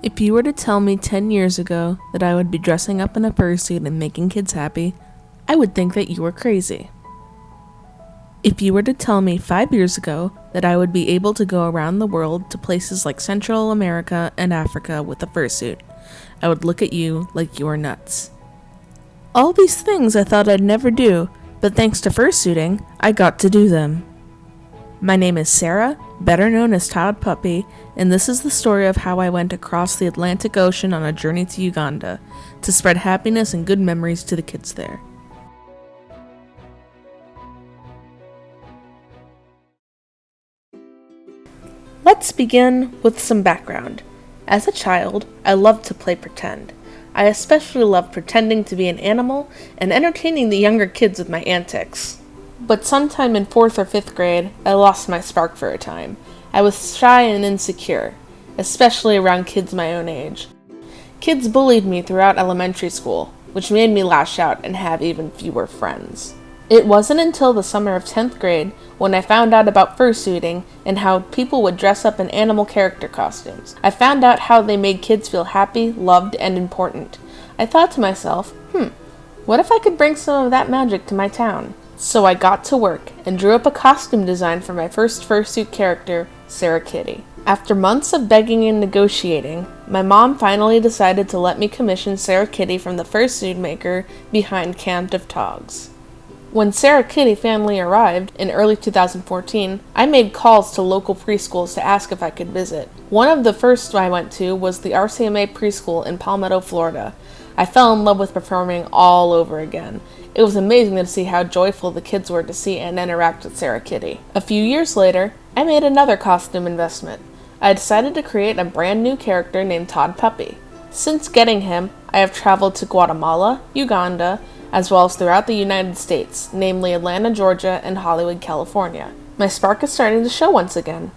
If you were to tell me 10 years ago that I would be dressing up in a fursuit and making kids happy, I would think that you were crazy. If you were to tell me 5 years ago that I would be able to go around the world to places like Central America and Africa with a fursuit, I would look at you like you were nuts. All these things I thought I'd never do, but thanks to fursuiting, I got to do them. My name is Sarah, better known as Tod Puppy, and this is the story of how I went across the Atlantic Ocean on a journey to Uganda to spread happiness and good memories to the kids there. Let's begin with some background. As a child, I loved to play pretend. I especially loved pretending to be an animal and entertaining the younger kids with my antics. But sometime in 4th or 5th grade, I lost my spark for a time. I was shy and insecure, especially around kids my own age. Kids bullied me throughout elementary school, which made me lash out and have even fewer friends. It wasn't until the summer of 10th grade when I found out about fursuiting and how people would dress up in animal character costumes. I found out how they made kids feel happy, loved, and important. I thought to myself, what if I could bring some of that magic to my town? So I got to work and drew up a costume design for my first fursuit character, Sarah Kitty. After months of begging and negotiating, my mom finally decided to let me commission Sarah Kitty from the fursuit maker behind Cant of Togs. When Sarah Kitty finally arrived in early 2014, I made calls to local preschools to ask if I could visit. One of the first I went to was the RCMA preschool in Palmetto, Florida. I fell in love with performing all over again. It was amazing to see how joyful the kids were to see and interact with Sarah Kitty. A few years later, I made another costume investment. I decided to create a brand new character named Tod Puppy. Since getting him, I have traveled to Guatemala, Uganda, as well as throughout the United States, namely Atlanta, Georgia, and Hollywood, California. My spark is starting to show once again.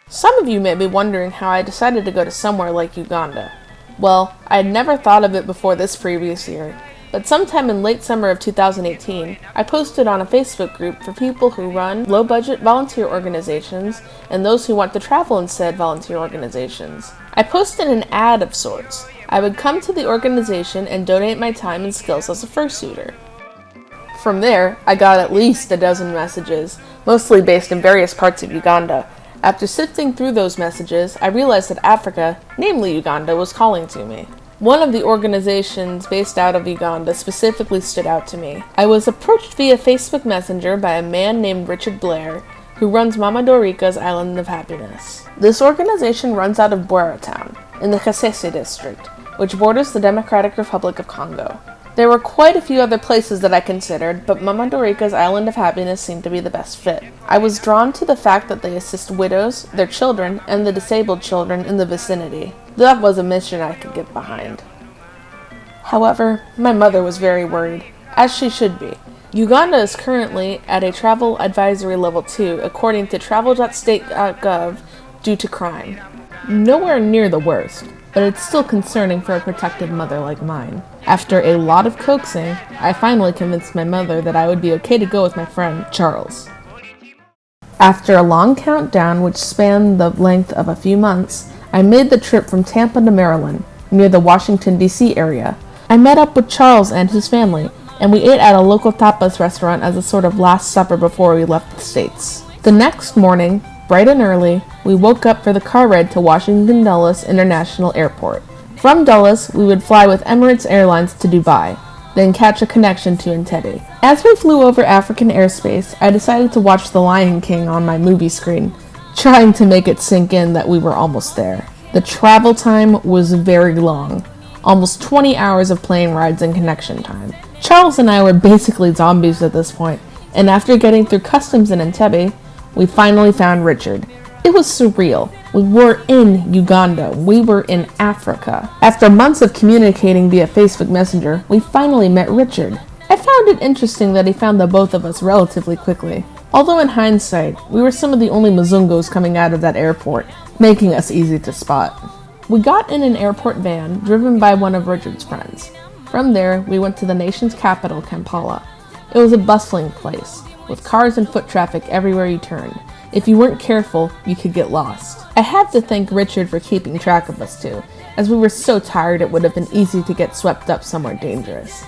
Some of you may be wondering how I decided to go to somewhere like Uganda. Well, I had never thought of it before this previous year, but sometime in late summer of 2018, I posted on a Facebook group for people who run low-budget volunteer organizations and those who want to travel in said volunteer organizations. I posted an ad of sorts. I would come to the organization and donate my time and skills as a fursuiter. From there, I got at least a dozen messages, mostly based in various parts of Uganda. After sifting through those messages, I realized that Africa, namely Uganda, was calling to me. One of the organizations based out of Uganda specifically stood out to me. I was approached via Facebook Messenger by a man named Richard Blair, who runs Mama Dorika's Island of Happiness. This organization runs out of Bwera Town, in the Kasese district, which borders the Democratic Republic of Congo. There were quite a few other places that I considered, but Mama Dorika's Island of Happiness seemed to be the best fit. I was drawn to the fact that they assist widows, their children, and the disabled children in the vicinity. That was a mission I could get behind. However, my mother was very worried, as she should be. Uganda is currently at a travel advisory level 2, according to travel.state.gov, due to crime. Nowhere near the worst, but it's still concerning for a protected mother like mine. After a lot of coaxing, I finally convinced my mother that I would be okay to go with my friend, Charles. After a long countdown which spanned the length of a few months, I made the trip from Tampa to Maryland, near the Washington, D.C. area. I met up with Charles and his family, and we ate at a local tapas restaurant as a sort of last supper before we left the States. The next morning, bright and early, we woke up for the car ride to Washington Dulles International Airport. From Dulles, we would fly with Emirates Airlines to Dubai, then catch a connection to Entebbe. As we flew over African airspace, I decided to watch The Lion King on my movie screen, trying to make it sink in that we were almost there. The travel time was very long, almost 20 hours of plane rides and connection time. Charles and I were basically zombies at this point, and after getting through customs in Entebbe, we finally found Richard. It was surreal. We were in Uganda. We were in Africa. After months of communicating via Facebook Messenger, we finally met Richard. I found it interesting that he found the both of us relatively quickly. Although in hindsight, we were some of the only Mzungos coming out of that airport, making us easy to spot. We got in an airport van driven by one of Richard's friends. From there, we went to the nation's capital, Kampala. It was a bustling place, with cars and foot traffic everywhere you turned. If you weren't careful, you could get lost. I have to thank Richard for keeping track of us too, as we were so tired it would have been easy to get swept up somewhere dangerous.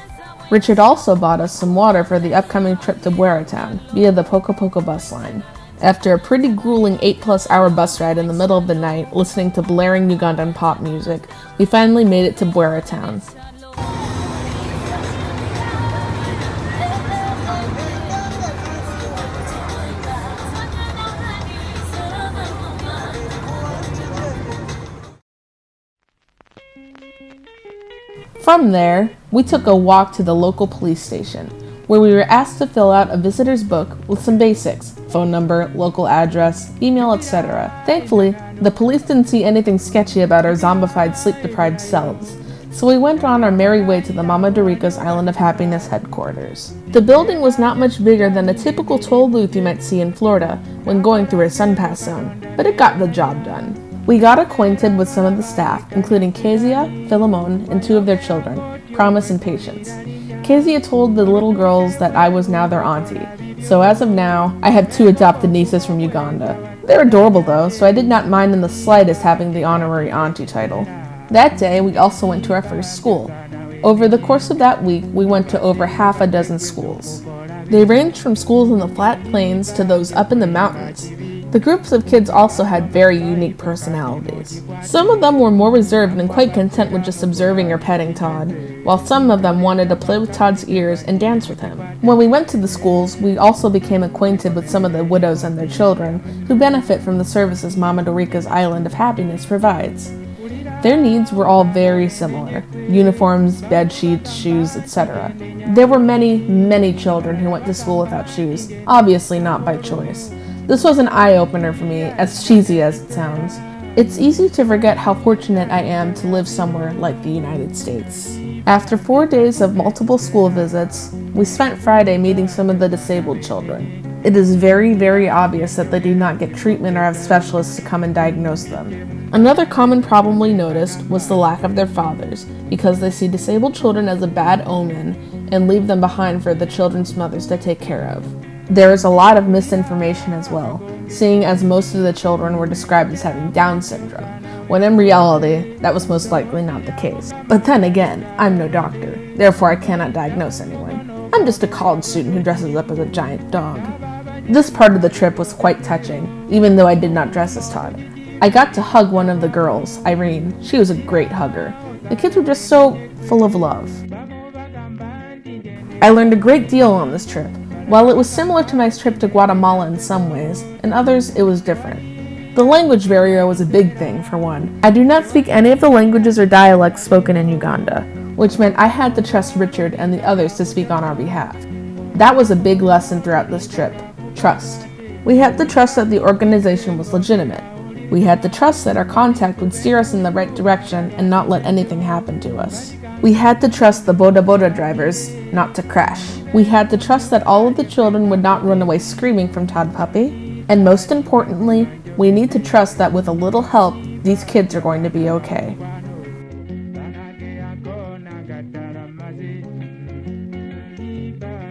Richard also bought us some water for the upcoming trip to Town via the Poco Poco bus line. After a pretty grueling 8+ hour bus ride in the middle of the night, listening to blaring Ugandan pop music, we finally made it to Town. From there, we took a walk to the local police station, where we were asked to fill out a visitor's book with some basics: phone number, local address, email, etc. Thankfully, the police didn't see anything sketchy about our zombified, sleep-deprived selves, so we went on our merry way to the Mama Dorika's Island of Happiness headquarters. The building was not much bigger than a typical toll booth you might see in Florida when going through a sun-pass zone, but it got the job done. We got acquainted with some of the staff, including Kezia, Philemon, and 2 of their children, Promise and Patience. Kezia told the little girls that I was now their auntie, so as of now, I have 2 adopted nieces from Uganda. They're adorable though, so I did not mind in the slightest having the honorary auntie title. That day, we also went to our first school. Over the course of that week, we went to over half a dozen schools. They ranged from schools in the flat plains to those up in the mountains. The groups of kids also had very unique personalities. Some of them were more reserved and quite content with just observing or petting Tod, while some of them wanted to play with Tod's ears and dance with him. When we went to the schools, we also became acquainted with some of the widows and their children who benefit from the services Mama Dorika's Island of Happiness provides. Their needs were all very similar: uniforms, bed sheets, shoes, etc. There were many, many children who went to school without shoes, obviously not by choice. This was an eye-opener for me, as cheesy as it sounds. It's easy to forget how fortunate I am to live somewhere like the United States. After 4 days of multiple school visits, we spent Friday meeting some of the disabled children. It is very, very obvious that they do not get treatment or have specialists to come and diagnose them. Another common problem we noticed was the lack of their fathers, because they see disabled children as a bad omen and leave them behind for the children's mothers to take care of. There is a lot of misinformation as well, seeing as most of the children were described as having Down syndrome, when in reality, that was most likely not the case. But then again, I'm no doctor, therefore I cannot diagnose anyone. I'm just a college student who dresses up as a giant dog. This part of the trip was quite touching, even though I did not dress as Tod. I got to hug one of the girls, Irene. She was a great hugger. The kids were just so full of love. I learned a great deal on this trip. While it was similar to my trip to Guatemala in some ways, in others it was different. The language barrier was a big thing, for one. I do not speak any of the languages or dialects spoken in Uganda, which meant I had to trust Richard and the others to speak on our behalf. That was a big lesson throughout this trip: trust. We had to trust that the organization was legitimate. We had to trust that our contact would steer us in the right direction and not let anything happen to us. We had to trust the Boda Boda drivers not to crash. We had to trust that all of the children would not run away screaming from Tod Puppy. And most importantly, we need to trust that with a little help, these kids are going to be okay.